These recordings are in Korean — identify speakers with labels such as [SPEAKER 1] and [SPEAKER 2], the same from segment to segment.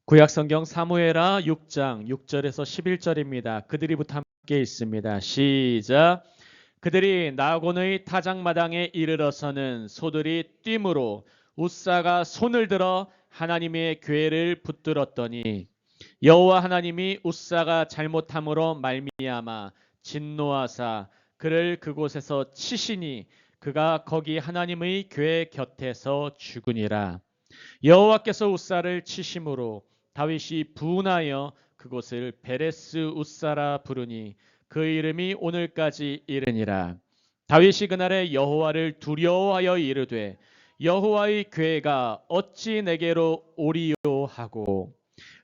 [SPEAKER 1] 구약성경 사무엘하 6장 6절에서 11절입니다. 그들이부터 함께 있습니다. 시작. 그들이 나곤의 타작마당에 이르러서는 소들이 뛰므로 웃사가 손을 들어 하나님의 궤를 붙들었더니 여호와 하나님이 웃사가 잘못함으로 말미암아 진노하사 그를 그곳에서 치시니 그가 거기 하나님의 궤 곁에서 죽으니라. 여호와께서 웃사를 치심으로 다윗이 분하여 그곳을 베레스 웃사라 부르니 그 이름이 오늘까지 이르니라. 다윗이 그날에 여호와를 두려워하여 이르되 여호와의 궤가 어찌 내게로 오리요 하고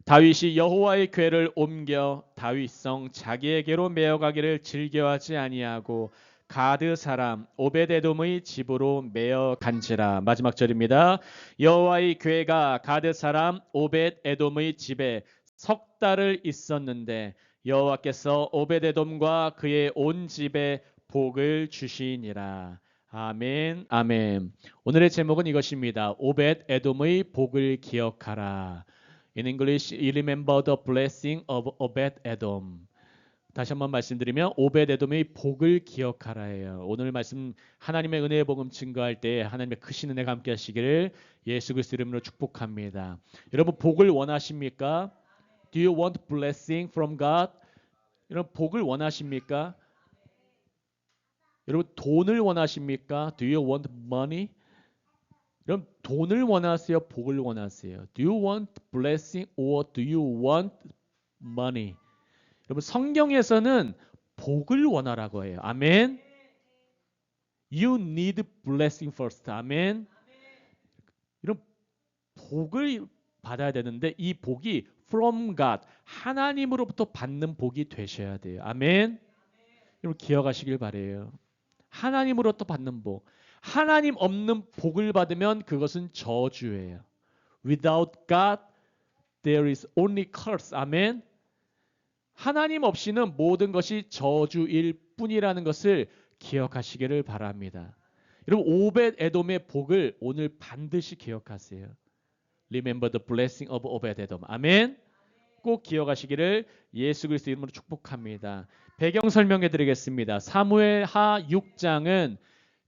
[SPEAKER 1] 다윗이 여호와의 궤를 옮겨 다윗성 자기에게로 메어가기를 즐겨하지 아니하고 가드 사람 오벳에돔의 집으로 메어 간지라. 마지막 절입니다. 여호와의 궤가 가드 사람 오벳에돔의 집에 석 달을 있었는데 여호와께서 오벳에돔과 그의 온 집에 복을 주시니라. 아멘, 아멘. 오늘의 제목은 이것입니다. 오벳에돔의 복을 기억하라. In English, remember the blessing of Obed-Edom. 다시 한번 말씀드리면 오벳에돔의 복을 기억하라예요. 오늘 말씀 하나님의 은혜의 복음 증거할 때 하나님의 크신 은혜가 함께 하시기를 예수 그리스도 이름으로 축복합니다. 여러분 복을 원하십니까? Do you want blessing from God? 여러분 복을 원하십니까? 여러분 돈을 원하십니까? Do you want money? 여러분 돈을 원하세요? 복을 원하세요? Do you want blessing or do you want money? 여러분 성경에서는 복을 원하라고 해요. 아멘. You need blessing first. 아멘. 여러분 복을 받아야 되는데 이 복이 from God, 하나님으로부터 받는 복이 되셔야 돼요. 아멘. 여러분 기억하시길 바래요. 하나님으로부터 받는 복. 하나님 없는 복을 받으면 그것은 저주예요. Without God, there is only curse. 아멘. 하나님 없이는 모든 것이 저주일 뿐이라는 것을 기억하시기를 바랍니다. 여러분 오벳에돔의 복을 오늘 반드시 기억하세요. Remember the blessing of Obed-Edom. 아멘. 꼭 기억하시기를 예수 그리스도 이름으로 축복합니다. 배경 설명해 드리겠습니다. 사무엘하 6장은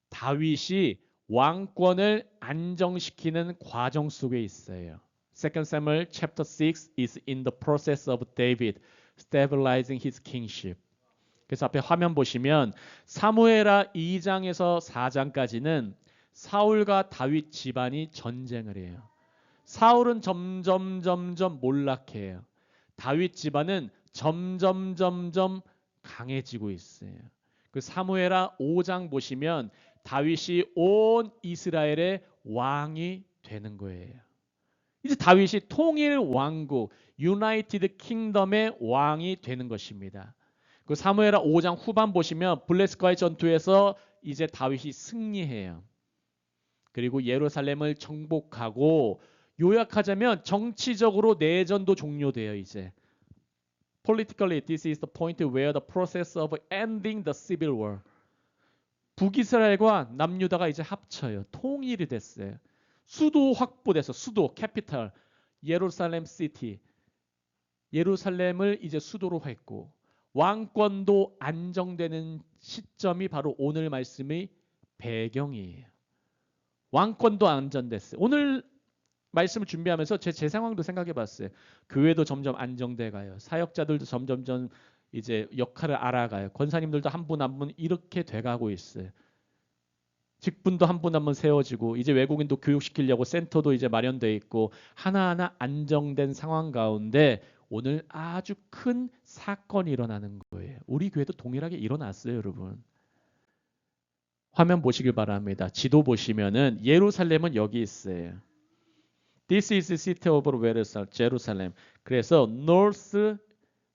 [SPEAKER 1] 다윗이 왕권을 안정시키는 과정 속에 있어요. 2 Samuel chapter 6 is in the process of David stabilizing his kingship. 그래서 앞에 화면 보시면 사무엘하 2장에서 4장까지는 사울과 다윗 집안이 전쟁을 해요. 사울은 점점 몰락해요. 다윗 집안은 점점 강해지고 있어요. 그 사무엘하 5장 보시면 다윗이 온 이스라엘의 왕이 되는 거예요. 이제 다윗이 통일 왕국, 유나이티드 킹덤의 왕이 되는 것입니다. 그 사무엘하 5장 후반 보시면 블레셋과의 전투에서 이제 다윗이 승리해요. 그리고 예루살렘을 정복하고 요약하자면 정치적으로 내전도 종료돼요. 이제 Politically, this is the point where the process of ending the civil war. 북이스라엘과 남유다가 이제 합쳐요. 통일이 됐어요. 수도 확보돼서 수도 캐피털 예루살렘 시티 예루살렘을 이제 수도로 했고 왕권도 안정되는 시점이 바로 오늘 말씀의 배경이에요. 왕권도 안정됐어요. 오늘 말씀을 준비하면서 제 상황도 생각해 봤어요. 교회도 점점 안정돼 가요. 사역자들도 점점 이제 역할을 알아가요. 권사님들도 한 분 한 분 이렇게 돼가고 있어요. 직분도 한 분 한 분 세워지고 이제 외국인도 교육시키려고 센터도 이제 마련돼 있고 하나하나 안정된 상황 가운데 오늘 아주 큰 사건이 일어나는 거예요. 우리 교회도 동일하게 일어났어요, 여러분. 화면 보시길 바랍니다. 지도 보시면은 예루살렘은 여기 있어요. This is the city of Jerusalem. 그래서 North,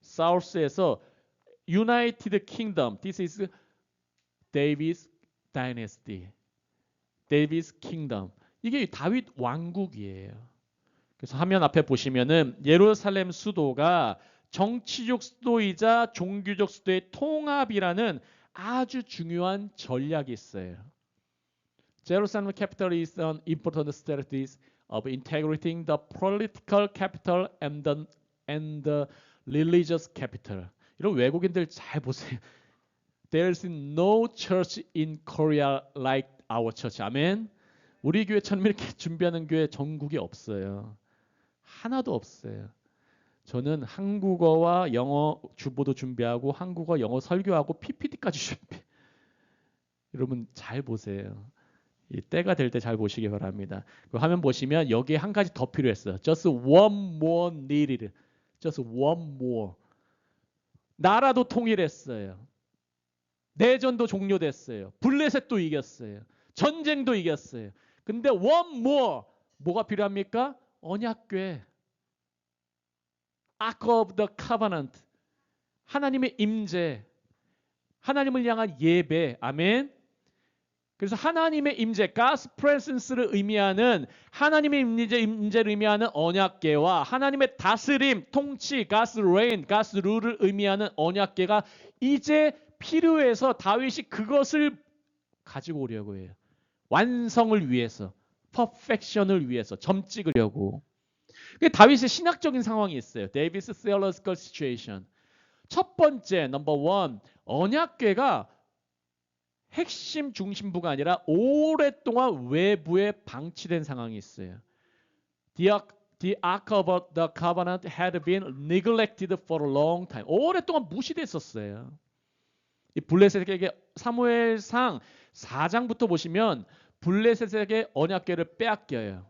[SPEAKER 1] South에서 United Kingdom. This is David's dynasty. David's kingdom. 이게 다윗 왕국이에요. 그래서 화면 앞에 보시면은 예루살렘 수도가 정치적 수도이자 종교적 수도의 통합이라는 아주 중요한 전략이 있어요. Jerusalem capital is an important strategy of integrating the political capital and the religious capital. 이런 외국인들 잘 보세요. There's no church in Korea like our church. 아멘. 우리 교회처럼 이렇게 준비하는 교회 전국에 없어요. 하나도 없어요. 저는 한국어와 영어 주보도 준비하고 한국어 영어 설교하고 PPT까지 준비. 여러분 잘 보세요. 이 때가 될 때 잘 보시기 바랍니다. 그 화면 보시면 여기에 한 가지 더 필요했어요. Just one more needed. Just one more. 나라도 통일했어요. 내전도 종료됐어요. 블레셋도 이겼어요. 전쟁도 이겼어요. 근데 one more. 뭐가 필요합니까? 언약궤. Ark of the Covenant. 하나님의 임재. 하나님을 향한 예배. 아멘. 그래서 하나님의 임재, God's presence를 의미하는 하나님의 임재를 의미하는 언약궤와 하나님의 다스림, 통치, God's reign, God's rule를 의미하는 언약궤가 이제 필요해서 다윗이 그것을 가지고 오려고 해요. 완성을 위해서, perfection을 위해서, 점 찍으려고. 다윗의 신학적인 상황이 있어요. David's theological situation. 첫 번째, number one, 언약궤가 핵심 중심부가 아니라 오랫동안 외부에 방치된 상황이 있어요. The Ark of the Covenant had been neglected for a long time. 오랫동안 무시됐었어요. 이 블레셋에게 사무엘상 4장부터 보시면 블레셋에게 언약궤를 빼앗겨요.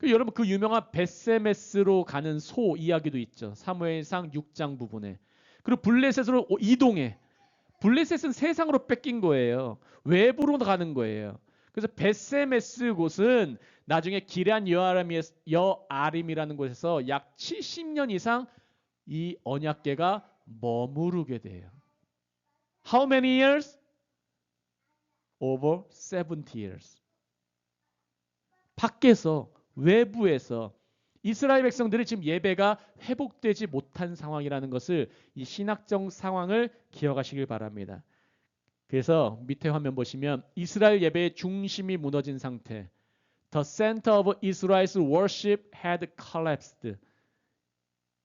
[SPEAKER 1] 여러분 그 유명한 벳세메스로 가는 소 이야기도 있죠. 사무엘상 6장 부분에. 그리고 블레셋으로 이동해. 블레셋은 세상으로 뺏긴 거예요. 외부로 가는 거예요. 그래서 벳세메스 곳은 나중에 기럇 여아림이라는 곳에서 약 70년 이상 이 언약궤가 머무르게 돼요. How many years? Over 70 years. 밖에서 외부에서 이스라엘 백성들이 지금 예배가 회복되지 못한 상황이라는 것을 이 신학적 상황을 기억하시길 바랍니다. 그래서 밑에 화면 보시면 이스라엘 예배의 중심이 무너진 상태. The center of Israel's worship had collapsed.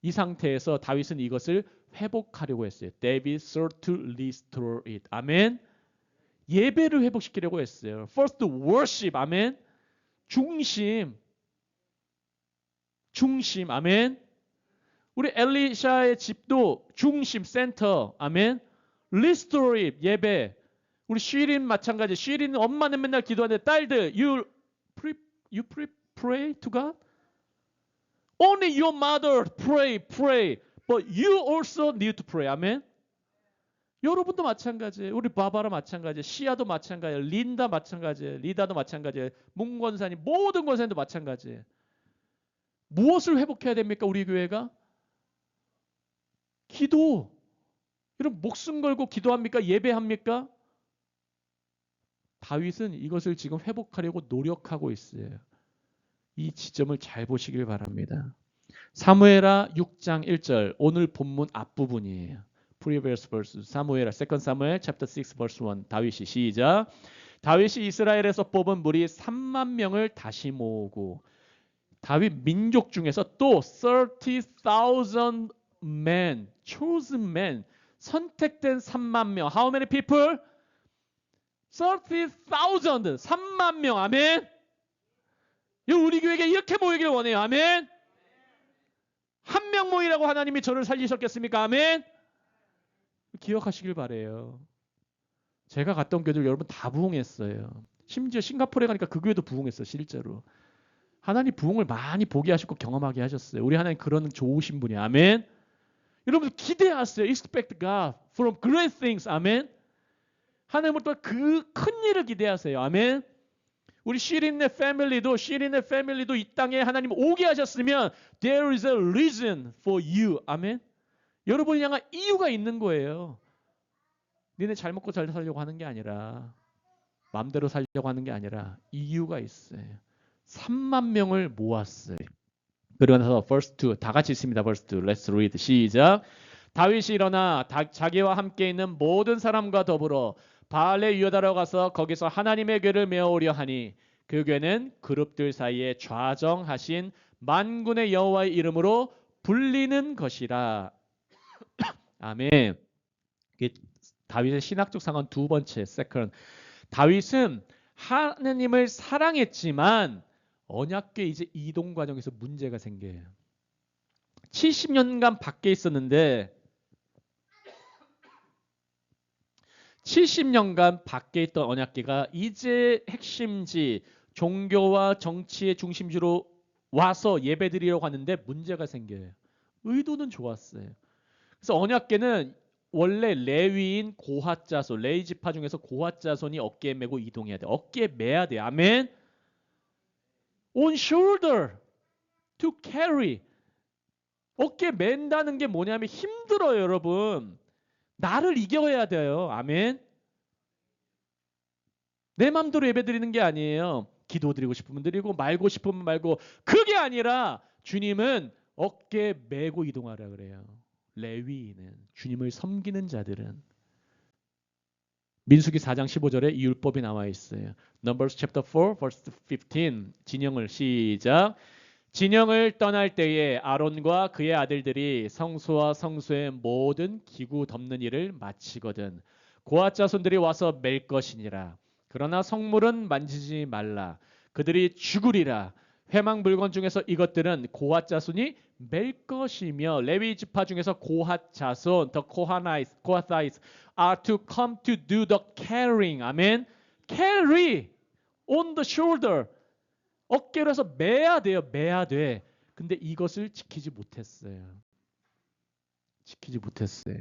[SPEAKER 1] 이 상태에서 다윗은 이것을 회복하려고 했어요. David sought to restore it. 아멘. 예배를 회복시키려고 했어요. First worship. 아멘. 중심. 아멘. 우리 엘리샤의 집도 중심, 센터. 아멘. Restore it. 예배. 우리 쉬린 마찬가지. 쉬린 엄마는 맨날 기도하는데 딸들, you pray to God? Only your mother pray. But you also need to pray. 아멘. 여러분도 마찬가지예요. 우리 바바라 마찬가지예요. 시아도 마찬가지예요. 린다 마찬가지예요. 리다도 마찬가지예요. 문권사님 모든 권사님도 마찬가지예요. 무엇을 회복해야 됩니까? 우리 교회가? 기도. 여러분 목숨 걸고 기도합니까? 예배합니까? 다윗은 이것을 지금 회복하려고 노력하고 있어요. 이 지점을 잘 보시길 바랍니다. 사무엘하 6장 1절 오늘 본문 앞부분이에요. Previous verse. 사무엘하 2 사무엘 chapter 6 verse 1. 다윗이 시작. 다윗이 이스라엘에서 뽑은 무리 3만 명을 다시 모으고 다윗 민족 중에서 또 30,000 men, chosen men, 선택된 3만 명. How many people? 30,000, 3만 명. 아멘. 우리 교회가 이렇게 모이길 원해요. 아멘. 한 명 모이라고 하나님이 저를 살리셨겠습니까? 아멘. 기억하시길 바래요. 제가 갔던 교회들 여러분 다 부흥했어요. 심지어 싱가포르에 가니까 그 교회도 부흥했어요. 실제로. 하나님 부흥을 많이 보게 하시고 경험하게 하셨어요. 우리 하나님 그런 좋으신 분이에요. 아멘. 여러분 기대하세요. Expect God from great things. 아멘. 하나님으로부터 그 큰 일을 기대하세요. 아멘. 우리 시린의 패밀리도 이 땅에 하나님 오게 하셨으면 there is a reason for you. 아멘. 여러분이 향한 이유가 있는 거예요. 니네 잘 먹고 잘 살려고 하는 게 아니라 마음대로 살려고 하는 게 아니라 이유가 있어요. 3만 명을 모았어요. 그러고 나서 verse 2 다 같이 있습니다. verse 2 let's read. 시작. 다윗이 일어나 자기와 함께 있는 모든 사람과 더불어 바알의 유다로 가서 거기서 하나님의 궤를 메어오려 하니 그 교회는 그룹들 사이에 좌정하신 만군의 여호와의 이름으로 불리는 것이라. 아멘. 이게 다윗의 신학적 상황 두 번째, 세컨. 다윗은 하느님을 사랑했지만 언약궤 이제 이동 과정에서 문제가 생겨요. 70년간 밖에 있었는데 70년간 밖에 있던 언약궤가 이제 핵심지 종교와 정치의 중심지로 와서 예배드리려고 하는데 문제가 생겨요. 의도는 좋았어요. 그래서 언약궤는 원래 레위인 고핫 자손, 레위 지파 중에서 고핫 자손이 어깨에 메고 이동해야 돼. 어깨에 매야 돼. 아멘. On shoulder to carry. 어깨에 맨다는 게 뭐냐면 힘들어요, 여러분. 나를 이겨야 돼요. 아멘. 내 맘대로 예배 드리는 게 아니에요. 기도 드리고 싶으면 드리고 말고 싶으면 말고. 그게 아니라 주님은 어깨에 메고 이동하라 그래요. 레위인은, 주님을 섬기는 자들은. 민수기 4장 15절에 이 율법이 나와 있어요. Numbers chapter 4 verse 15. 진영을 시작. 진영을 떠날 때에 아론과 그의 아들들이 성소와 성소의 모든 기구 덮는 일을 마치거든 고핫 자손들이 와서 맬 것이니라. 그러나 성물은 만지지 말라. 그들이 죽으리라. 회막 물건 중에서 이것들은 고핫 자손이 맬 것이며 레위 지파 중에서 고핫 자손, the Kohathites are to come to do the carrying. 아멘. carry on the shoulder. 어깨로 해서 매야 돼요. 매야 돼. 근데 이것을 지키지 못했어요. 지키지 못했어요.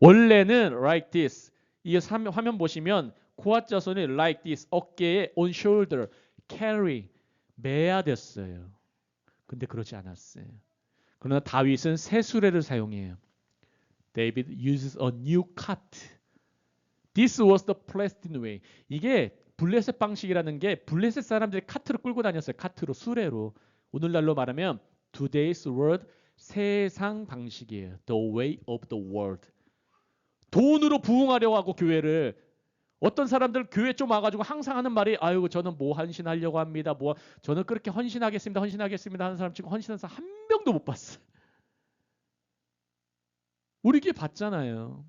[SPEAKER 1] 원래는 like this. 이 화면 보시면 고핫 자손이 like this. 어깨에 on shoulder, carry. 매야 됐어요. 근데 그러지 않았어요. 그러나 다윗은 새 수레를 사용해요. David uses a new cart. This was the Palestine way. 이게 블레셋 방식이라는 게 블레셋 사람들이 카트로 끌고 다녔어요. 카트로, 수레로. 오늘날로 말하면 today's word, 세상 방식이에요. The way of the world. 돈으로 부흥하려고 하고 교회를. 어떤 사람들 교회 좀 와가지고 항상 하는 말이 아유 저는 뭐 헌신하려고 합니다. 뭐 저는 그렇게 헌신하겠습니다. 헌신하겠습니다 하는 사람 지금 헌신한 사람 한 명도 못 봤어요. 우리 교회 봤잖아요.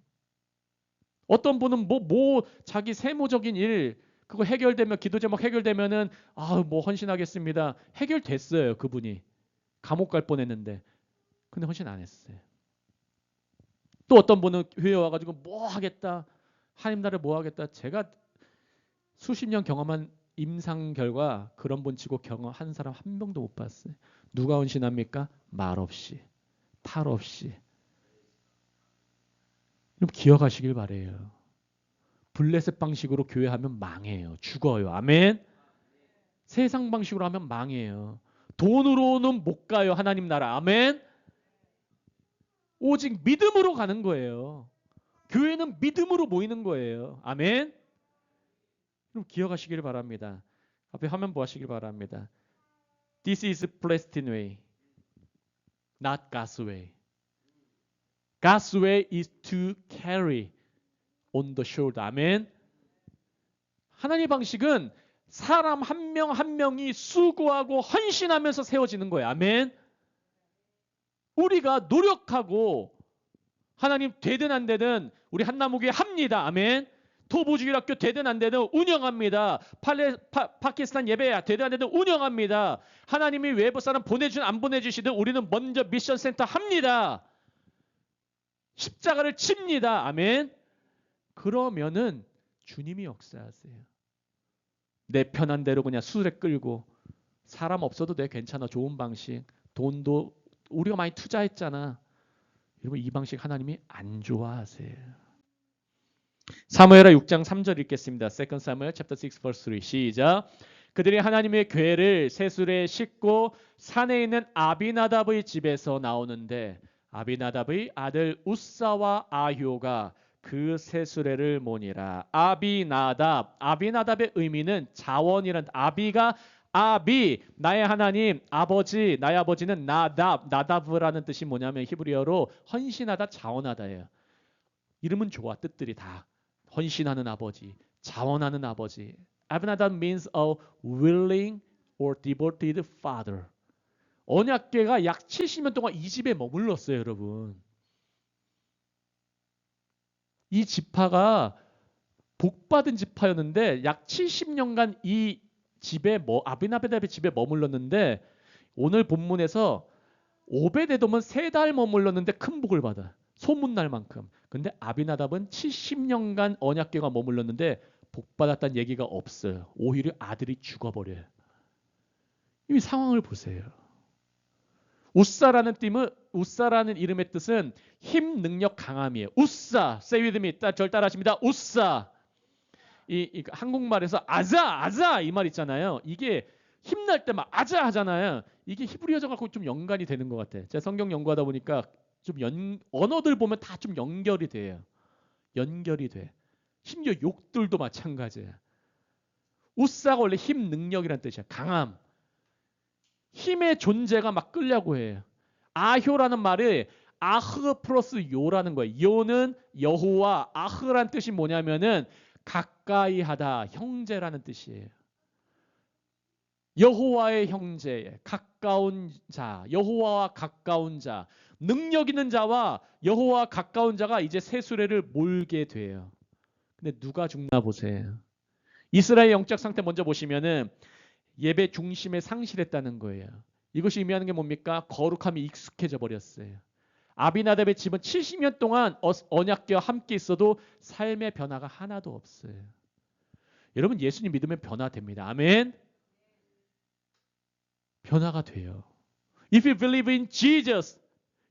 [SPEAKER 1] 어떤 분은 뭐 자기 세무적인 일 그거 해결되면 기도 제목 해결되면은 뭐 헌신하겠습니다. 해결됐어요. 그분이. 감옥 갈 뻔했는데. 근데 헌신 안 했어요. 또 어떤 분은 교회 와가지고 뭐 하겠다. 하나님 나라를 뭐 하겠다. 제가 수십 년 경험한 임상 결과 그런 분 치고 경험한 사람 한 명도 못 봤어요. 누가 헌신합니까? 말 없이. 탈 없이. 좀 기억하시길 바래요. 블레셋 방식으로 교회하면 망해요. 죽어요. 아멘. 세상 방식으로 하면 망해요. 돈으로는 못 가요. 하나님 나라. 아멘. 오직 믿음으로 가는 거예요. 교회는 믿음으로 모이는 거예요. 아멘. 그럼 기억하시길 바랍니다. 앞에 화면 보시길 바랍니다. This is Palestine way, not God's way. God's way is to carry on the shoulder. 아멘. 하나님의 방식은 사람 한 명 한 명이 수고하고 헌신하면서 세워지는 거예요. 아멘. 우리가 노력하고 하나님 되든 안 되든 우리 한나무교회 합니다. 아멘. 토부주일학교 되든 안 되든 운영합니다. 파키스탄 예배 되든 안 되든 운영합니다. 하나님이 외부 사람 보내주든 안 보내주시든 우리는 먼저 미션센터 합니다. 십자가를 칩니다. 아멘. 그러면은 주님이 역사하세요. 내 편한 대로 그냥 수레 끌고 사람 없어도 돼. 괜찮아. 좋은 방식. 돈도 우리가 많이 투자했잖아. 여러분 이 방식 하나님이 안 좋아하세요. 사무엘하 6장 3절 읽겠습니다. 2 사무엘 chapter 6 verse 3 시작. 그들이 하나님의 궤를 새수레에 싣고 산에 있는 아비나답의 집에서 나오는데 아비나답의 아들 우사와 아효가 그 새수레를 모니라. 아비나답의 의미는 자원이란 아비 나의 하나님 아버지 나의 아버지는 나답이라는 뜻이 뭐냐면 히브리어로 헌신하다 자원하다예요. 이름은 좋아. 뜻들이 다 헌신하는 아버지 자원하는 아버지 아비나답 means a willing or devoted father. 언약궤가 약 70년 동안 이 집에 머물렀어요, 여러분. 이 지파가 복받은 지파였는데 약 70년간 이 집에 아비나답의 집에 머물렀는데 오늘 본문에서 오베데돔은 3달 머물렀는데 큰 복을 받아. 소문날 만큼. 근데 아비나답은 70년간 언약궤가 머물렀는데 복받았다는 얘기가 없어요. 오히려 아들이 죽어버려요. 이 상황을 보세요. 우사라는 이름의 뜻은 힘, 능력, 강함이에요. 우사, say with me. 절 따라하십니다. 우사. 이 한국말에서 아자 이 말 있잖아요. 이게 힘날 때 막 아자 하잖아요. 이게 히브리어져 갖고 좀 연관이 되는 것 같아. 제가 성경 연구하다 보니까 좀 언어들 보면 다 좀 연결이 돼요. 연결이 돼. 심지어 욕들도 마찬가지야. 우사가 원래 힘, 능력이란 뜻이야. 강함. 힘의 존재가 막 끌려고 해요. 아효라는 말이 아흐 플러스 요라는 거예요. 요는 여호와, 아흐란 뜻이 뭐냐면은 가까이 하다, 형제라는 뜻이에요. 여호와의 형제, 가까운 자, 여호와와 가까운 자, 능력 있는 자와 여호와와 가까운 자가 이제 새 수레를 몰게 돼요. 근데 누가 죽나 보세요. 이스라엘 영적 상태 먼저 보시면은 예배 중심에 상실했다는 거예요. 이것이 의미하는 게 뭡니까? 거룩함이 익숙해져 버렸어요. 아비나답의 집은 70년 동안 언약궤와 함께 있어도 삶의 변화가 하나도 없어요. 여러분 예수님 믿으면 변화됩니다. 아멘. 변화가 돼요. If you believe in Jesus,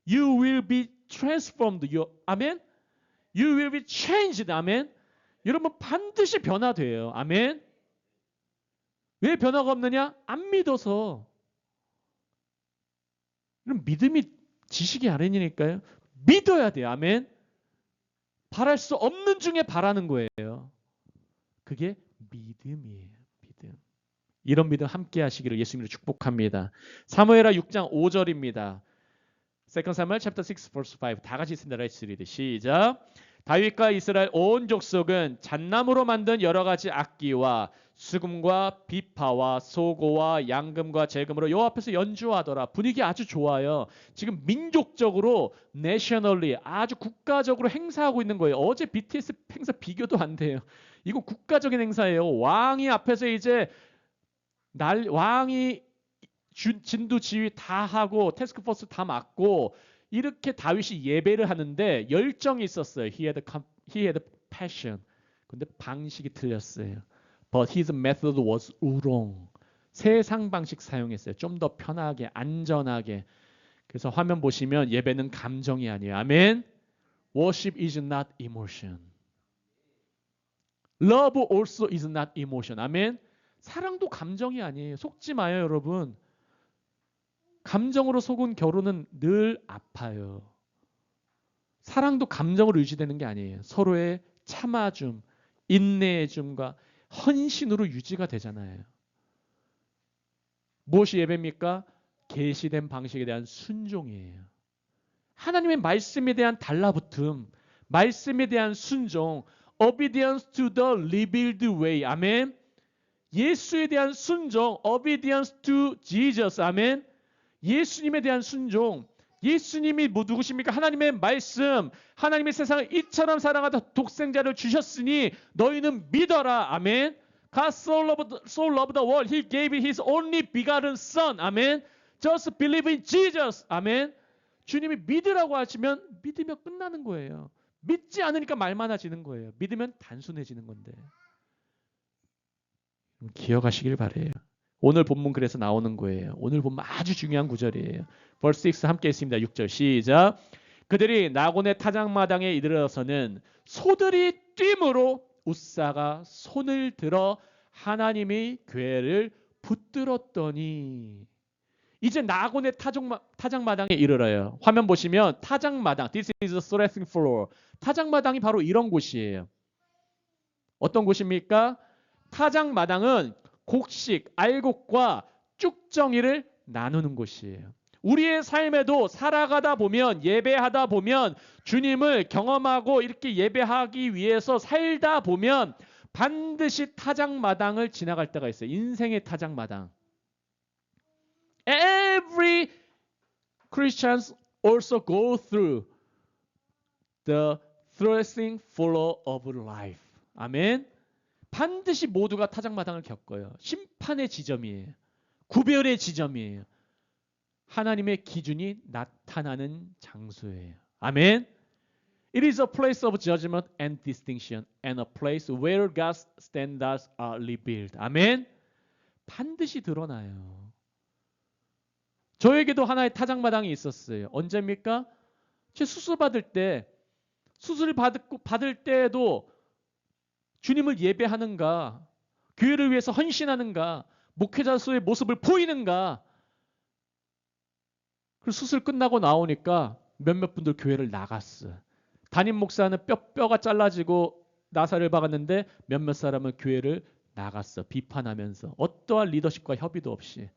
[SPEAKER 1] you will be transformed. 아멘. You will be changed. 아멘. 여러분 반드시 변화돼요. 아멘. 왜 변화가 없느냐? 안 믿어서. 그럼 믿음이 지식이 아니니까요. 믿어야 돼요. 아멘. 바랄 수 없는 중에 바라는 거예요. 그게 믿음이에요. 믿음. 이런 믿음 함께 하시기를 예수님으로 축복합니다. 사무엘하 6장 5절입니다. 2 사무엘 chapter 6 verse 5. 다 같이 읽습니다. Let's read. 시작. 다윗과 이스라엘 온 족속은 잣나무로 만든 여러 가지 악기와 수금과 비파와 소고와 양금과 재금으로 여호와 앞에서 연주하더라. 분위기 아주 좋아요. 지금 민족적으로 내셔널리 아주 국가적으로 행사하고 있는 거예요. 어제 BTS 행사 비교도 안 돼요. 이거 국가적인 행사예요. 왕이 앞에서 이제 왕이 진두 지휘 다 하고 태스크포스 다 맡고 이렇게 다윗이 예배를 하는데 열정이 있었어요. He had passion. 근데 방식이 틀렸어요. But his method was wrong. 세상 방식 사용했어요. 좀 더 편하게, 안전하게. 그래서 화면 보시면 예배는 감정이 아니에요. 아멘. Worship is not emotion. Love also is not emotion. 아멘. 사랑도 감정이 아니에요. 속지 마요, 여러분. 감정으로 속은 결혼은 늘 아파요. 사랑도 감정으로 유지되는 게 아니에요. 서로의 참아줌, 인내해줌과 헌신으로 유지가 되잖아요. 무엇이 예배입니까? 계시된 방식에 대한 순종이에요. 하나님의 말씀에 대한 달라붙음, 말씀에 대한 순종, obedience to the revealed way. 아멘. 예수에 대한 순종, obedience to Jesus. 아멘. 예수님에 대한 순종. 예수님이 누구십니까? 하나님의 말씀. 하나님의 세상을 이처럼 사랑하다 독생자를 주셨으니 너희는 믿어라. 아멘. God so loved the world. He gave his only begotten son. 아멘. Just believe in Jesus. 아멘. 주님이 믿으라고 하시면 믿으면 끝나는 거예요. 믿지 않으니까 말 많아지는 거예요. 믿으면 단순해지는 건데. 기억하시길 바래요. 오늘 본문 그래서 나오는 거예요. 오늘 본문 아주 중요한 구절이에요. verse 6 함께 있습니다. 6절 시작. 그들이 나곤의 타작마당에 이르러서는 소들이 뛰므로 우사가 손을 들어 하나님의 궤를 붙들었더니 이제 나곤의 타작마당에 이르러요. 화면 보시면 타작마당, this is the threshing floor. 타작마당이 바로 이런 곳이에요. 어떤 곳입니까? 타작마당은 곡식, 알곡과 쭉정이를 나누는 곳이에요. 우리의 삶에도 살아가다 보면 예배하다 보면 주님을 경험하고 이렇게 예배하기 위해서 살다 보면 반드시 타작마당을 지나갈 때가 있어요. 인생의 타작마당. Every Christians also go through the threshing floor of life. 아멘. 반드시 모두가 타작마당을 겪어요. 심판의 지점이에요. 구별의 지점이에요. 하나님의 기준이 나타나는 장소예요. 아멘. It is a place of judgment and distinction and a place where God's standards are revealed. 아멘. 반드시 드러나요. 저에게도 하나의 타작마당이 있었어요. 언제입니까? 제 수술 받을 때, 수술 받을 때에도 주님을 예배하는가, 교회를 위해서 헌신하는가, 목회자로서의 모습을 보이는가. 그리고 수술 끝나고 나오니까 몇몇 분들 교회를 나갔어. 담임 목사는 뼈가 잘라지고 나사를 박았는데 몇몇 사람은 교회를 나갔어. 비판하면서 어떠한 리더십과 협의도 없이.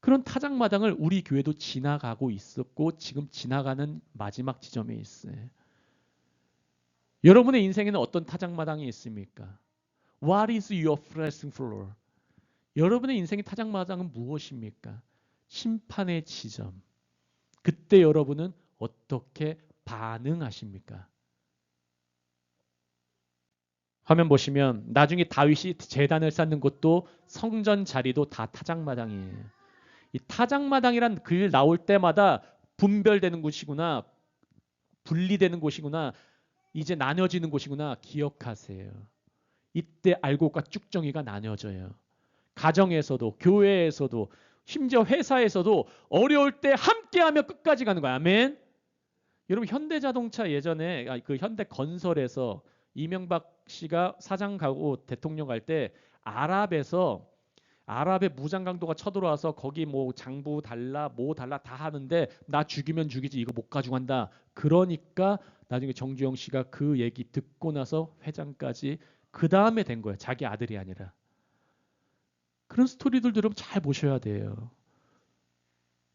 [SPEAKER 1] 그런 타작마당을 우리 교회도 지나가고 있었고 지금 지나가는 마지막 지점에 있어요. 여러분의 인생에는 어떤 타작마당이 있습니까? What is your threshing floor? 여러분의 인생의 타작마당은 무엇입니까? 심판의 지점. 그때 여러분은 어떻게 반응하십니까? 화면 보시면 나중에 다윗이 제단을 쌓는 곳도 성전 자리도 다 타작마당이에요. 이 타작마당이란 글 나올 때마다 분별되는 곳이구나, 분리되는 곳이구나, 이제 나뉘어지는 곳이구나 기억하세요. 이때 알곡과 쭉정이가 나뉘어져요. 가정에서도 교회에서도 심지어 회사에서도 어려울 때 함께하며 끝까지 가는 거야. 아멘. 여러분 현대자동차 예전에 그 현대건설에서 이명박 씨가 사장 가고 대통령 갈 때 아랍의 무장 강도가 쳐들어와서 거기 뭐 장부 달라 뭐 달라 다 하는데 나 죽이면 죽이지 이거 못 가져간다. 그러니까 나중에 정주영 씨가 그 얘기 듣고 나서 회장까지 그 다음에 된 거예요. 자기 아들이 아니라. 그런 스토리들도 여러분 잘 보셔야 돼요.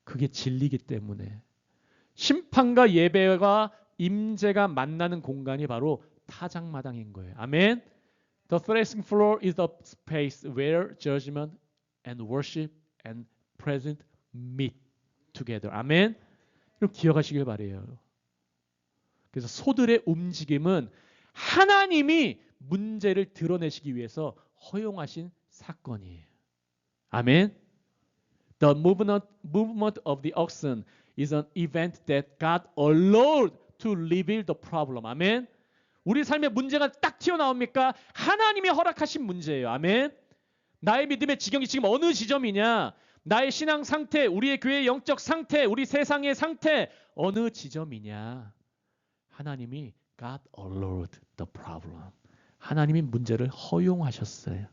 [SPEAKER 1] 그게 진리이기 때문에. 심판과 예배와 임재가 만나는 공간이 바로 타작마당인 거예요. 아멘. The threshing floor is the space where judgment and worship and presence meet together. 아멘. 이거 기억하시길 바래요. 그래서 소들의 움직임은 하나님이 문제를 드러내시기 위해서 허용하신 사건이에요. 아멘. The movement of the oxen is an event that God allowed to reveal the problem. 아멘. 우리 삶의 문제가 딱 튀어나옵니까? 하나님이 허락하신 문제예요. 아멘. 나의 믿음의 지경이 지금 어느 지점이냐? 나의 신앙 상태, 우리의 교회의 영적 상태, 우리 세상의 상태 어느 지점이냐? 하나님이 God allowed the problem. 하나님이 문제를 허용하셨어요.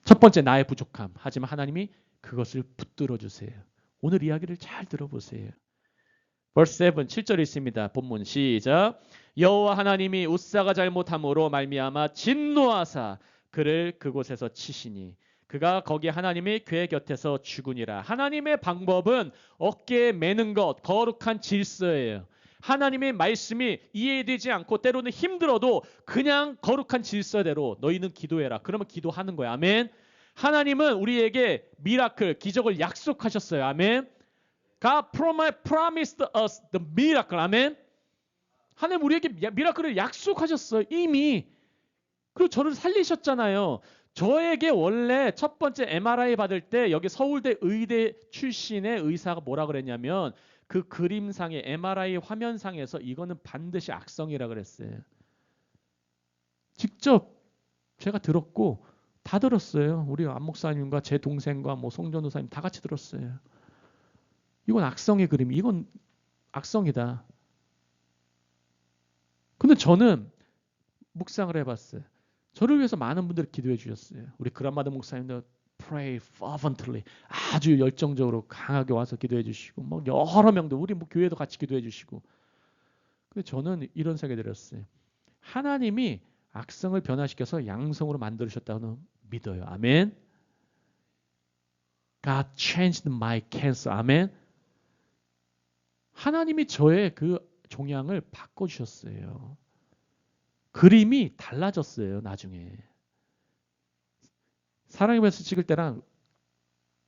[SPEAKER 1] 첫 번째 나의 부족함. 하지만 하나님이 그것을 붙들어 주세요. 오늘 이야기를 잘 들어보세요. verse 7, 7절에 있습니다. 본문 시작. 여호와 하나님이 웃사가 잘못함으로 말미암아 진노하사 그를 그곳에서 치시니 그가 거기 하나님의 궤 곁에서 죽으니라. 하나님의 방법은 어깨에 매는 것, 거룩한 질서예요. 하나님의 말씀이 이해되지 않고 때로는 힘들어도 그냥 거룩한 질서대로 너희는 기도해라. 그러면 기도하는 거야. 아멘. 하나님은 우리에게 미라클, 기적을 약속하셨어요. 아멘. God promised us the miracle. 아멘. 하나님 우리에게 미라클을 약속하셨어요. 이미. 그리고 저를 살리셨잖아요. 저에게 원래 첫 번째 MRI 받을 때 여기 서울대 의대 출신의 의사가 뭐라 그랬냐면 그 그림상의 MRI 화면상에서 이거는 반드시 악성이라 그랬어요. 직접 제가 들었고 다 들었어요. 우리 안 목사님과 제 동생과 뭐 송전도사님 다 같이 들었어요. 이건 악성의 그림, 이건 악성이다. 근데 저는 묵상을 해봤어요. 저를 위해서 많은 분들이 기도해 주셨어요. 우리 그란마더 목사님도 pray fervently 아주 열정적으로 강하게 와서 기도해 주시고 뭐 여러 명도 우리 뭐 교회도 같이 기도해 주시고. 근데 저는 이런 생각이 들었어요. 하나님이 악성을 변화시켜서 양성으로 만들으셨다고 믿어요. 아멘. God changed my cancer. 아멘. 하나님이 저의 그 종양을 바꿔주셨어요. 그림이 달라졌어요. 나중에. 사랑의 찍을 때랑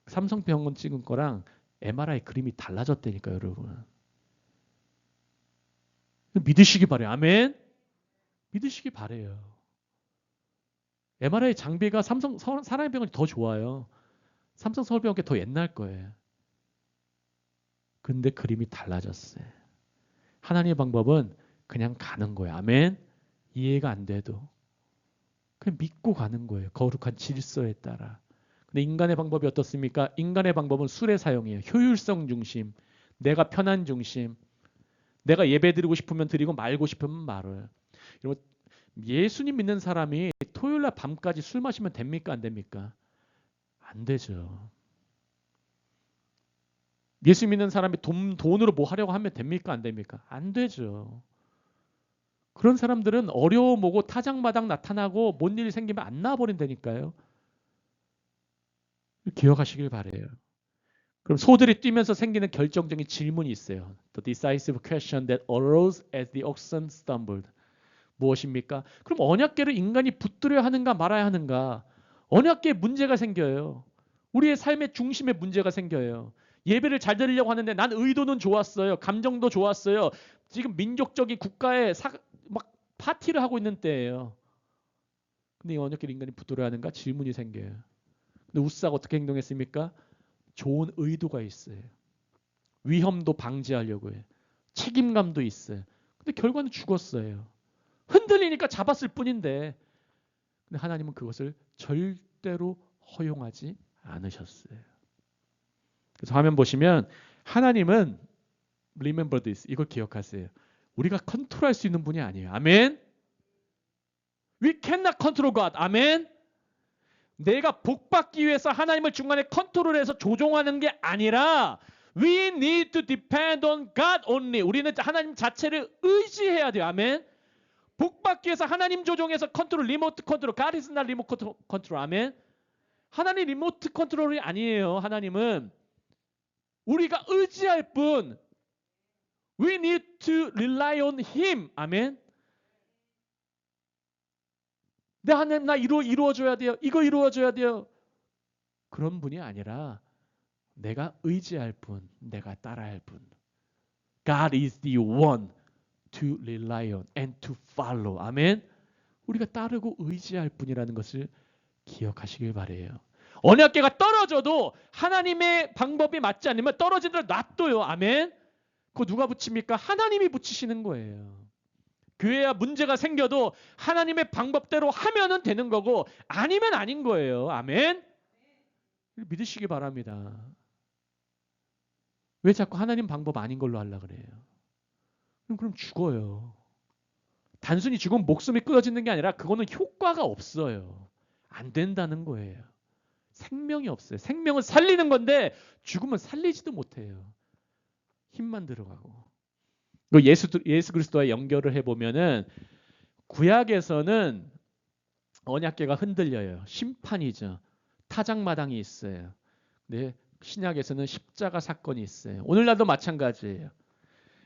[SPEAKER 1] 삼성병원 찍은 거랑 MRI 그림이 달라졌다니까요, 여러분. 믿으시기 바래요. 아멘. 믿으시기 바래요. MRI 장비가 사랑의 병원이 더 좋아요. 삼성 서울병원께 더 옛날 거예요. 근데 그림이 달라졌어요. 하나님의 방법은 그냥 가는 거예요. 아멘. 이해가 안 돼도 그냥 믿고 가는 거예요. 거룩한 질서에 따라. 근데 인간의 방법이 어떻습니까? 인간의 방법은 술의 사용이에요. 효율성 중심, 내가 편한 중심, 내가 예배 드리고 싶으면 드리고 말고 싶으면 말을. 여러분, 예수님 믿는 사람이 토요일날 밤까지 술 마시면 됩니까? 안 됩니까? 안 되죠. 예수 믿는 사람이 돈으로 뭐 하려고 하면 됩니까? 안 됩니까? 안 되죠. 그런 사람들은 어려움 오고 타작마당 나타나고 뭔 일이 생기면 안 나와버린다니까요. 기억하시길 바래요. 그럼 소들이 뛰면서 생기는 결정적인 질문이 있어요. The decisive question that arose as the oxen stumbled. 무엇입니까? 그럼 언약궤를 인간이 붙들어야 하는가 말아야 하는가? 언약궤에 문제가 생겨요. 우리의 삶의 중심에 문제가 생겨요. 예배를 잘 드리려고 하는데 난 의도는 좋았어요. 감정도 좋았어요. 지금 민족적인 국가에 막 파티를 하고 있는 때예요. 근데 이 언약궤를 인간이 붙들어야 하는가? 질문이 생겨요. 근데 우사가 어떻게 행동했습니까? 좋은 의도가 있어요. 위험도 방지하려고 해요. 책임감도 있어요. 근데 결과는 죽었어요. 흔들리니까 잡았을 뿐인데 근데 하나님은 그것을 절대로 허용하지 않으셨어요. 그래서 화면 보시면 하나님은 remember this. 이걸 기억하세요. 우리가 컨트롤할 수 있는 분이 아니에요. 아멘. We cannot control God. 아멘. 내가 복받기 위해서 하나님을 중간에 컨트롤해서 조종하는 게 아니라 we need to depend on God only. 우리는 하나님 자체를 의지해야 돼요. 아멘. 복받기 위해서 하나님 조종해서 컨트롤, 리모트 컨트롤. God is not remote control. 아멘. 하나님 리모트 컨트롤이 아니에요. 하나님은 우리가 의지할 뿐. We need to rely on Him. 아멘. 내 하나님 나 이루어줘야 돼요. 이거 이루어줘야 돼요. 그런 분이 아니라 내가 의지할 뿐, 내가 따라할 뿐. God is the one to rely on and to follow. 아멘. 우리가 따르고 의지할 뿐이라는 것을 기억하시길 바래요. 언약궤가 떨어져도 하나님의 방법이 맞지 않으면 떨어지더라도 놔둬요. 아멘. 그거 누가 붙입니까? 하나님이 붙이시는 거예요. 교회야 문제가 생겨도 하나님의 방법대로 하면은 되는 거고 아니면 아닌 거예요. 아멘. 믿으시기 바랍니다. 왜 자꾸 하나님 방법 아닌 걸로 하려고 그래요? 그럼 죽어요. 단순히 죽으면 목숨이 끊어지는 게 아니라 그거는 효과가 없어요. 안 된다는 거예요. 생명이 없어요. 생명을 살리는 건데 죽으면 살리지도 못해요. 힘만 들어가고. 예수 그리스도와 연결을 해보면은 구약에서는 언약궤가 흔들려요. 심판이죠. 타작마당이 있어요. 네, 신약에서는 십자가 사건이 있어요. 오늘날도 마찬가지예요.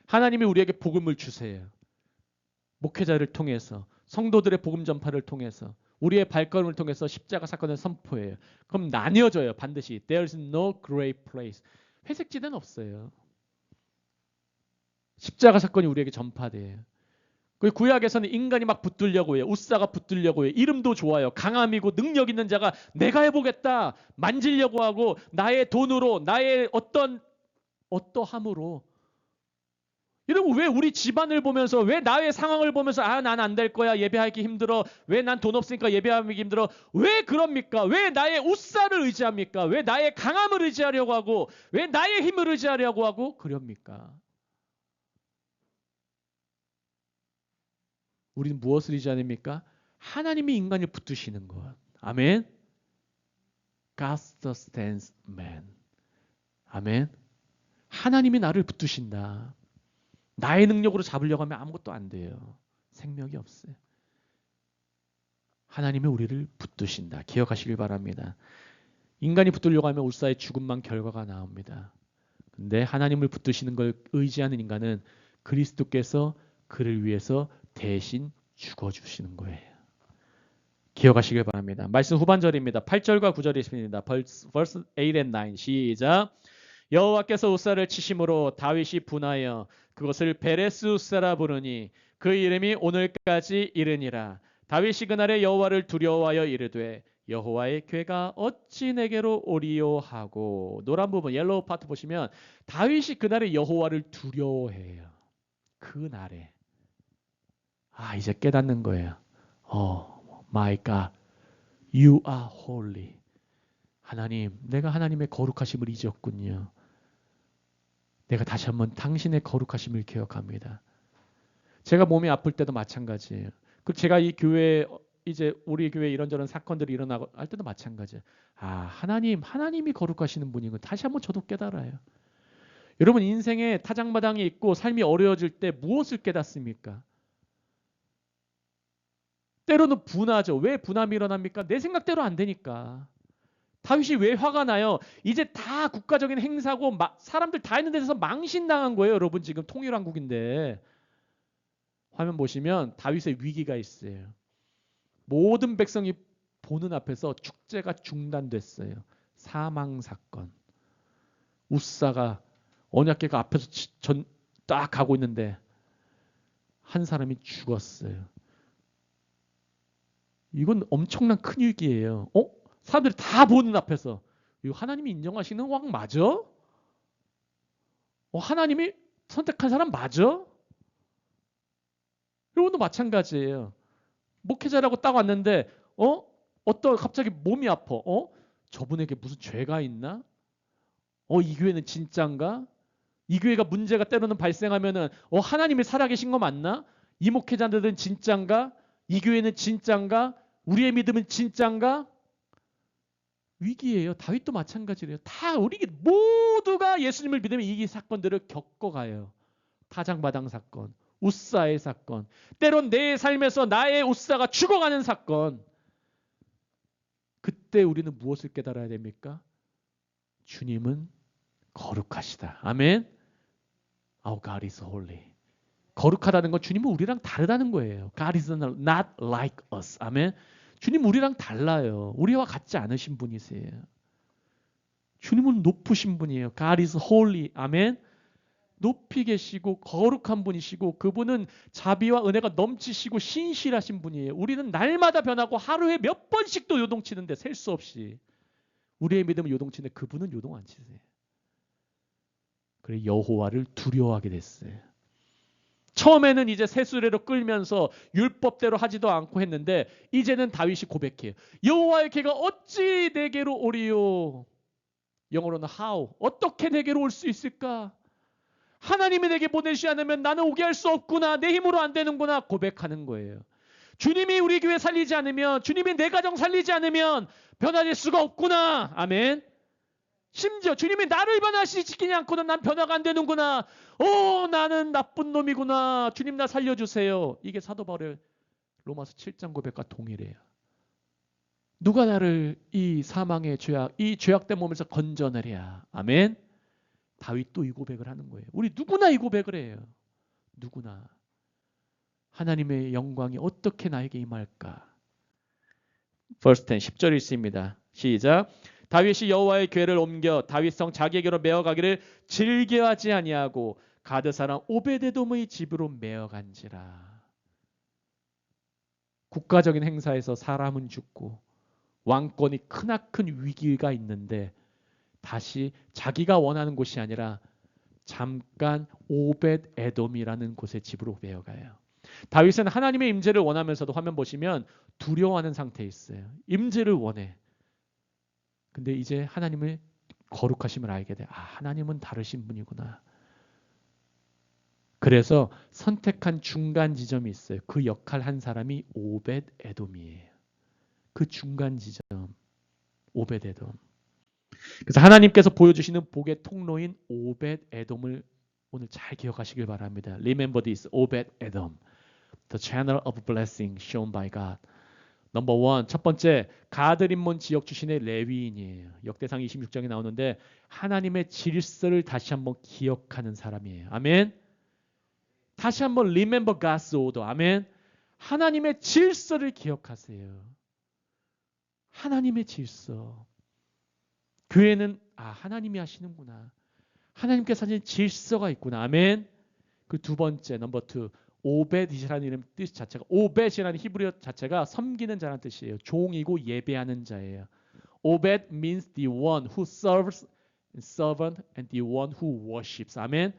[SPEAKER 1] 하나님이 우리에게 복음을 주세요. 목회자를 통해서 성도들의 복음 전파를 통해서 우리의 발걸음을 통해서 십자가 사건을 선포해요. 그럼 나뉘어져요. 반드시. There's no gray place. 회색지대는 없어요. 십자가 사건이 우리에게 전파돼요. 구약에서는 인간이 막 붙들려고 해요. 우사가 붙들려고 해요. 이름도 좋아요. 강함이고 능력 있는 자가 내가 해보겠다. 만지려고 하고 나의 돈으로 나의 어떠함으로. 여러분 왜 우리 집안을 보면서 왜 나의 상황을 보면서 난 안 될 거야. 예배하기 힘들어. 왜 난 돈 없으니까 예배하기 힘들어. 왜 그럽니까? 왜 나의 우사를 의지합니까? 왜 나의 강함을 의지하려고 하고 왜 나의 힘을 의지하려고 하고 그럽니까? 우리는 무엇을 의지합니까? 하나님이 인간을 붙드시는 것. 아멘. God sustains man. 아멘. 하나님이 나를 붙드신다. 나의 능력으로 잡으려고 하면 아무것도 안 돼요. 생명이 없어요. 하나님이 우리를 붙드신다. 기억하시길 바랍니다. 인간이 붙들려고 하면 울사의 죽음만 결과가 나옵니다. 근데 하나님을 붙드시는 걸 의지하는 인간은 그리스도께서 그를 위해서 대신 죽어주시는 거예요. 기억하시길 바랍니다. 말씀 후반절입니다. 8절과 9절이 있습니다. verse 8 and 9 시작. 여호와께서 우사를 치심으로 다윗이 분하여 그것을 베레스 우사라 부르니 그 이름이 오늘까지 이르니라. 다윗이 그날에 여호와를 두려워하여 이르되 여호와의 궤가 어찌 내게로 오리요 하고. 노란 부분 옐로우 파트 보시면 다윗이 그날에 여호와를 두려워해요. 그날에 이제 깨닫는 거예요. My God, you are holy. 하나님, 내가 하나님의 거룩하심을 잊었군요. 내가 다시 한번 당신의 거룩하심을 기억합니다. 제가 몸이 아플 때도 마찬가지예요. 그리고 제가 이 교회 이제 우리 교회 이런저런 사건들이 일어나고 할 때도 마찬가지예요. 하나님이 거룩하시는 분인 거 다시 한번 저도 깨달아요. 여러분 인생에 타장마당이 있고 삶이 어려워질 때 무엇을 깨닫습니까? 때로는 분하죠. 왜 분함이 일어납니까? 내 생각대로 안 되니까. 다윗이 왜 화가 나요? 이제 다 국가적인 행사고 사람들 다 있는 데서 망신당한 거예요. 여러분 지금 통일왕국인데. 화면 보시면 다윗의 위기가 있어요. 모든 백성이 보는 앞에서 축제가 중단됐어요. 사망사건. 우사가 언약궤가 앞에서 딱 가고 있는데 한 사람이 죽었어요. 이건 엄청난 큰 위기예요. 사람들이 다 보는 앞에서 이거 하나님이 인정하시는 왕 맞아? 하나님이 선택한 사람 맞아? 여러분도 마찬가지예요. 목회자라고 딱 왔는데 갑자기 몸이 아파. 저분에게 무슨 죄가 있나? 이 교회는 진짠가? 이 교회가 문제가 때로는 발생하면은 하나님이 살아계신 거 맞나? 이 목회자들은 진짠가? 이 교회는 진짠가? 우리의 믿음은 진짠가? 위기예요. 다윗도 마찬가지래요. 다 우리 모두가 예수님을 믿으면 이 사건들을 겪어가요. 타장마당 사건, 우사의 사건, 때론 내 삶에서 나의 우사가 죽어가는 사건. 그때 우리는 무엇을 깨달아야 됩니까? 주님은 거룩하시다. 아멘. Our God is holy. 거룩하다는 건 주님은 우리랑 다르다는 거예요. God is not like us. 아멘. 주님 우리랑 달라요. 우리와 같지 않으신 분이세요. 주님은 높으신 분이에요. God is holy. 아멘. 높이 계시고 거룩한 분이시고 그분은 자비와 은혜가 넘치시고 신실하신 분이에요. 우리는 날마다 변하고 하루에 몇 번씩도 요동치는데 셀 수 없이. 우리의 믿음은 요동치는데 그분은 요동 안 치세요. 그래 여호와를 두려워하게 됐어요. 처음에는 이제 새수레로 끌면서 율법대로 하지도 않고 했는데 이제는 다윗이 고백해요. 여호와의 궤가 어찌 내게로 오리요. 영어로는 how. 어떻게 내게로 올 수 있을까? 하나님이 내게 보내시지 않으면 나는 오게 할 수 없구나. 내 힘으로 안 되는구나. 고백하는 거예요. 주님이 우리 교회 살리지 않으면, 주님이 내 가정 살리지 않으면 변화될 수가 없구나. 아멘. 심지어 주님이 나를 변화시키지 않고는 난 변화가 안 되는구나. 나는 나쁜 놈이구나. 주님 나 살려주세요. 이게 사도 바울의 로마서 7장 고백과 동일해요. 누가 나를 이 사망의 죄악, 이 죄악된 몸에서 건져내랴. 아멘. 다윗도 이 고백을 하는 거예요. 우리 누구나 이 고백을 해요. 누구나. 하나님의 영광이 어떻게 나에게 임할까? verse 10, 10절이 있습니다. 시작. 다윗이 여호와의 궤를 옮겨 다윗성 자기에게로 메어가기를 즐겨하지 아니하고 가드 사람 오베데돔의 집으로 메어간지라. 국가적인 행사에서 사람은 죽고 왕권이 크나큰 위기가 있는데 다시 자기가 원하는 곳이 아니라 잠깐 오벳 에돔이라는 곳의 집으로 메어가요. 다윗은 하나님의 임재를 원하면서도 화면 보시면 두려워하는 상태에 있어요. 임재를 원해. 근데 이제 하나님의 거룩하심을 알게 돼. 하나님은 다르신 분이구나. 그래서 선택한 중간 지점이 있어요. 그 역할 한 사람이 오벳 에돔이에요. 그 중간 지점 오벳 에돔. 그래서 하나님께서 보여주시는 복의 통로인 오벳 에돔을 오늘 잘 기억하시길 바랍니다. Remember this, 오벳 에돔. The channel of blessing shown by God. 넘버 원, 첫 번째, 가드림몬 지역 출신의 레위인이에요. 역대상 26장에 나오는데 하나님의 질서를 다시 한번 기억하는 사람이에요. 아멘. 다시 한번 remember God's order. 아멘. 하나님의 질서를 기억하세요. 하나님의 질서. 교회는 하나님이 하시는구나. 하나님께서 하신 질서가 있구나. 아멘. 그 두 번째 넘버 2. 오벳이라는 이름 뜻 자체가 오벳이라는 히브리어 자체가 섬기는 자라는 뜻이에요. 종이고 예배하는 자예요. 오벳 means the one who serves, servant, and the one who worships. 아멘.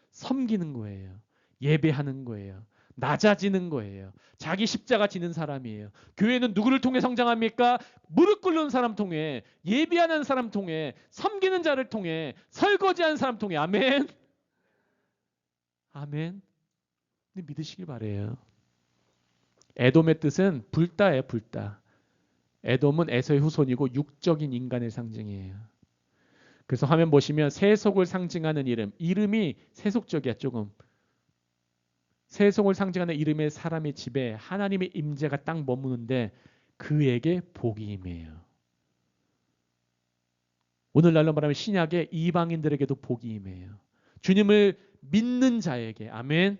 [SPEAKER 1] 섬기는 거예요. 예배하는 거예요. 낮아지는 거예요. 자기 십자가 지는 사람이에요. 교회는 누구를 통해 성장합니까? 무릎 꿇는 사람 통해, 예배하는 사람 통해, 섬기는 자를 통해, 설거지하는 사람 통해. 아멘. 아멘. 근데 믿으시길 바래요. 에돔의 뜻은 불다예요. 불다. 에돔은 에서의 후손이고 육적인 인간의 상징이에요. 그래서 화면 보시면 세속을 상징하는 이름이 세속적이야. 조금. 세속을 상징하는 이름의 사람의 집에 하나님의 임재가 딱 머무는데 그에게 복이 임해요. 오늘날로 말하면 신약의 이방인들에게도 복이 임해요. 주님을 믿는 자에게. 아멘.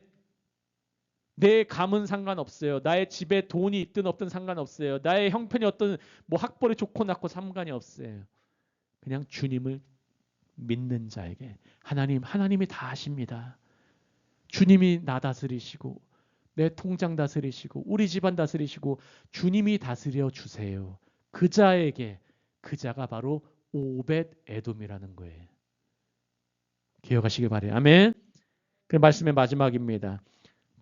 [SPEAKER 1] 내 감은 상관없어요. 나의 집에 돈이 있든 없든 상관없어요. 나의 형편이 어떤 학벌이 좋고 낮고 상관이 없어요. 그냥 주님을 믿는 자에게 하나님이 다 하십니다. 주님이 나 다스리시고 내 통장 다스리시고 우리 집안 다스리시고 주님이 다스려 주세요. 그 자에게 그 자가 바로 오벳 에돔이라는 거예요. 기억하시길 바래요. 아멘. 그 말씀의 마지막입니다.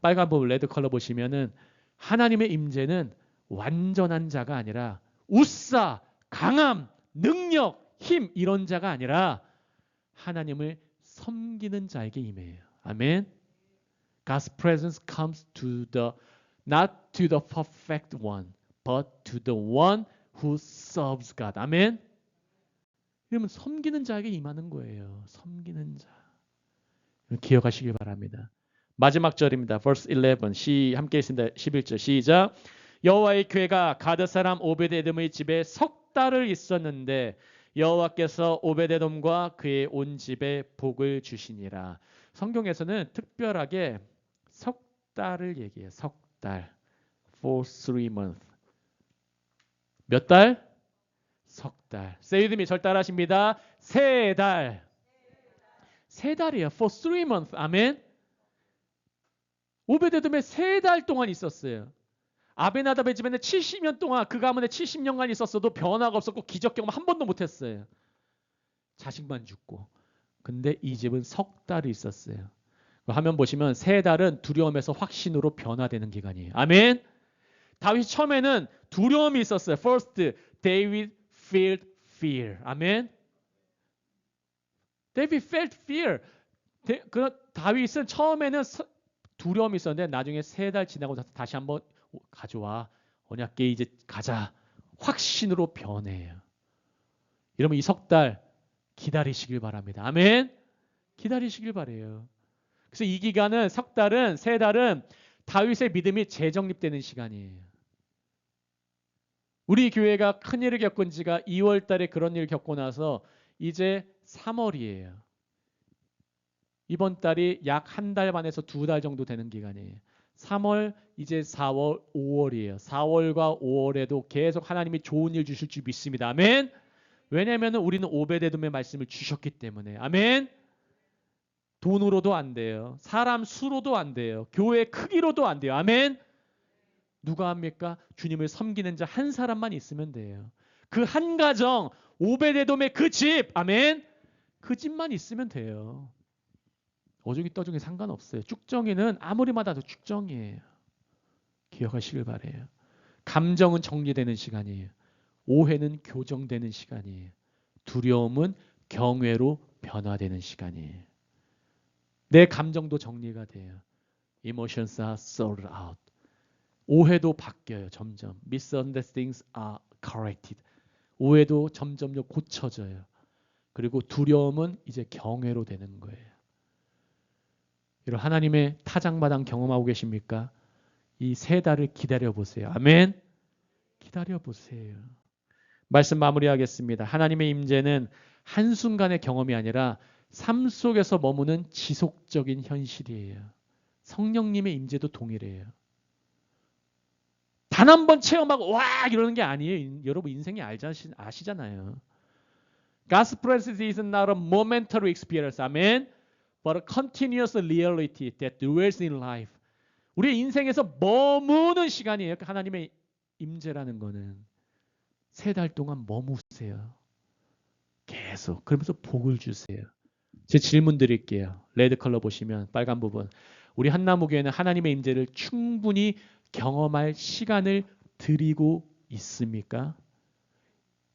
[SPEAKER 1] 빨간 부분 레드 컬러 보시면은 하나님의 임재는 완전한 자가 아니라 우사, 강함, 능력, 힘 이런 자가 아니라 하나님을 섬기는 자에게 임해요. 아멘. God's presence comes to the not to the perfect one, but to the one who serves God. 아멘. 이러면 섬기는 자에게 임하는 거예요. 섬기는 자. 기억하시길 바랍니다. 마지막 절입니다. verse 11. 함께 있습니다. 11절 시작. 여호와의 궤가 가드 사람 오베데돔의 집에 석 달을 있었는데 여호와께서 오베데돔과 그의 온 집에 복을 주시니라. 성경에서는 특별하게 석 달을 얘기해요. 석 달. For 3 months. 몇 달? 석 달. Say with me. 절 따라하십니다. 세 달. 세 달이에요. For 3 months. 아멘. 오베데돔에 3달 동안 있었어요. 아벤하답의 집에는 70년 동안 그 가문에 70년간 있었어도 변화가 없었고 기적 경험 한 번도 못했어요. 자식만 죽고. 근데 이 집은 석 달이 있었어요. 화면 보시면 3달은 두려움에서 확신으로 변화되는 기간이에요. 아멘. 다윗이 처음에는 두려움이 있었어요. First, David felt fear. 아멘. David felt fear. 다윗은 처음에는 두려움이 있었는데 나중에 3달 지나고 다시 한번 가져와. 언약궤 이제 가자. 확신으로 변해요. 이러면 이 석 달 기다리시길 바랍니다. 아멘. 기다리시길 바래요. 그래서 이 기간은 석 달은 3달은 다윗의 믿음이 재정립되는 시간이에요. 우리 교회가 큰일을 겪은 지가 2월 달에 그런 일을 겪고 나서 이제 3월이에요. 이번 달이 약 한 달 반에서 2달 정도 되는 기간이에요. 3월, 이제 4월, 5월이에요. 4월과 5월에도 계속 하나님이 좋은 일 주실 줄 믿습니다. 아멘. 왜냐하면 우리는 오베데돔의 말씀을 주셨기 때문에. 아멘. 돈으로도 안 돼요. 사람 수로도 안 돼요. 교회 크기로도 안 돼요. 아멘. 누가 합니까? 주님을 섬기는 자 한 사람만 있으면 돼요. 그 한 가정, 오베데돔의 그 집, 아멘. 그 집만 있으면 돼요. 어중이 떠중이 상관없어요. 쭉정이는 아무리 받아도 쭉정이에요. 기억하시길 바래요. 감정은 정리되는 시간이에요. 오해는 교정되는 시간이에요. 두려움은 경외로 변화되는 시간이에요. 내 감정도 정리가 돼요. Emotions are sorted out. 오해도 바뀌어요. 점점. Misunderstandings are corrected. 오해도 점점 고쳐져요. 그리고 두려움은 이제 경외로 되는 거예요. 이런 하나님의 타작마당 경험하고 계십니까? 이 3달을 기다려보세요. 아멘. 기다려보세요. 말씀 마무리하겠습니다. 하나님의 임재는 한순간의 경험이 아니라 삶 속에서 머무는 지속적인 현실이에요. 성령님의 임재도 동일해요. 단 한 번 체험하고 와 이러는 게 아니에요. 여러분 인생이 아시잖아요. God's presence is not a momentary experience. 아멘. But a continuous reality that dwells in life. 우리의 인생에서 머무는 시간이에요. 하나님의 임재라는 거는 3달 동안 머무세요. 계속. 그러면서 복을 주세요. 제 질문 드릴게요. 레드 컬러 보시면 빨간 부분. 우리 한나무교회는 하나님의 임재를 충분히 경험할 시간을 드리고 있습니까?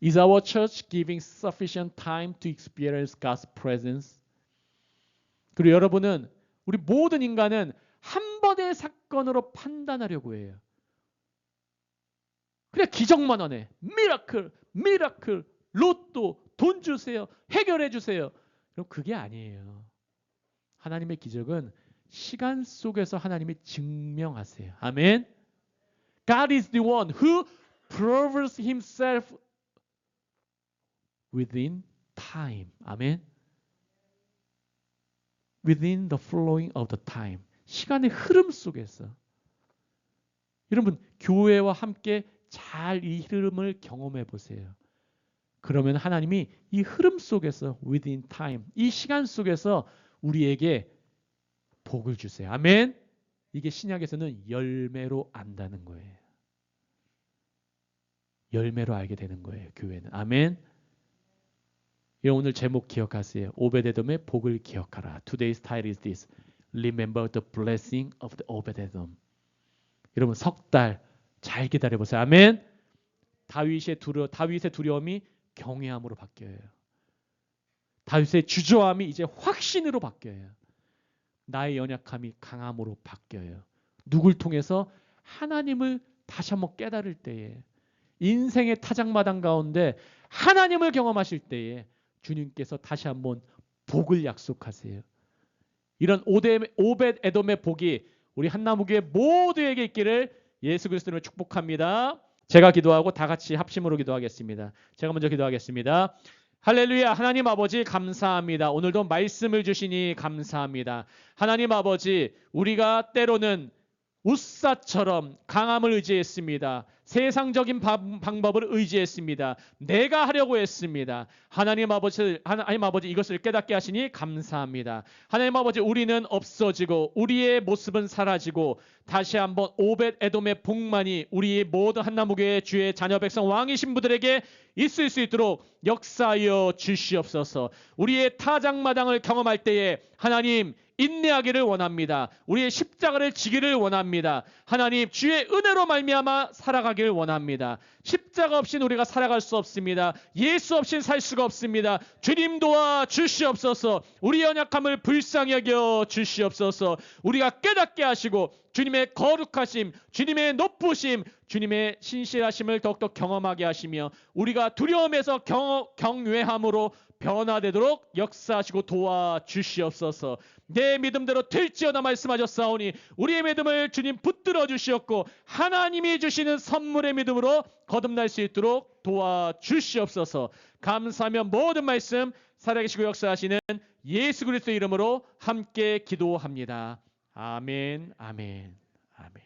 [SPEAKER 1] Is our church giving sufficient time to experience God's presence? 그리고 여러분은 우리 모든 인간은 한 번의 사건으로 판단하려고 해요. 그냥 기적만 하네. 미라클, 미라클, 로또, 돈 주세요. 해결해 주세요. 그럼 그게 아니에요. 하나님의 기적은 시간 속에서 하나님이 증명하세요. 아멘. God is the one who proves himself within time. 아멘. Within the flowing of the time. 시간의 흐름 속에서. 여러분 교회와 함께 잘 이 흐름을 경험해 보세요. 그러면 하나님이 이 흐름 속에서 within time, 이 시간 속에서 우리에게 복을 주세요. 아멘. 이게 신약에서는 열매로 안다는 거예요. 열매로 알게 되는 거예요. 교회는. 아멘. 오늘 제목 기억하세요. 오베데돔의 복을 기억하라. Today's title is this. Remember the blessing of the 오베데돔. 여러분 석 달 잘 기다려보세요. 아멘. 다윗의 두려움이 경외함으로 바뀌어요. 다윗의 주저함이 이제 확신으로 바뀌어요. 나의 연약함이 강함으로 바뀌어요. 누굴 통해서? 하나님을 다시 한번 깨달을 때에, 인생의 타작마당 가운데 하나님을 경험하실 때에 주님께서 다시 한번 복을 약속하세요. 이런 오벳 에돔의 복이 우리 한나무교회 모두에게 있기를 예수 그리스도로 축복합니다. 제가 기도하고 다 같이 합심으로 기도하겠습니다. 제가 먼저 기도하겠습니다. 할렐루야. 하나님 아버지 감사합니다. 오늘도 말씀을 주시니 감사합니다. 하나님 아버지, 우리가 때로는 웃사처럼 강함을 의지했습니다. 세상적인 방법을 의지했습니다. 내가 하려고 했습니다. 하나님 아버지 이것을 깨닫게 하시니 감사합니다. 하나님 아버지, 우리는 없어지고 우리의 모습은 사라지고 다시 한번 오벳 에돔의 복만이 우리 모든 한나무교회 주의 자녀 백성 왕이신 분들에게 있을 수 있도록 역사하여 주시옵소서. 우리의 타작마당을 경험할 때에 하나님 인내하기를 원합니다. 우리의 십자가를 지기를 원합니다. 하나님 주의 은혜로 말미암아 살아가기를 원합니다. 십자가 없이는 우리가 살아갈 수 없습니다. 예수 없이는 살 수가 없습니다. 주님 도와 주시옵소서. 우리 연약함을 불쌍히 여겨 주시옵소서. 우리가 깨닫게 하시고 주님의 거룩하심, 주님의 높으심, 주님의 신실하심을 더욱더 경험하게 하시며 우리가 두려움에서 경외함으로 변화되도록 역사하시고 도와주시옵소서. 내 믿음대로 될지어다 말씀하셨사오니 우리의 믿음을 주님 붙들어 주시옵고 하나님이 주시는 선물의 믿음으로 거듭날 수 있도록 도와주시옵소서. 감사하며 모든 말씀 살아계시고 역사하시는 예수 그리스도 이름으로 함께 기도합니다. 아멘, 아멘, 아멘.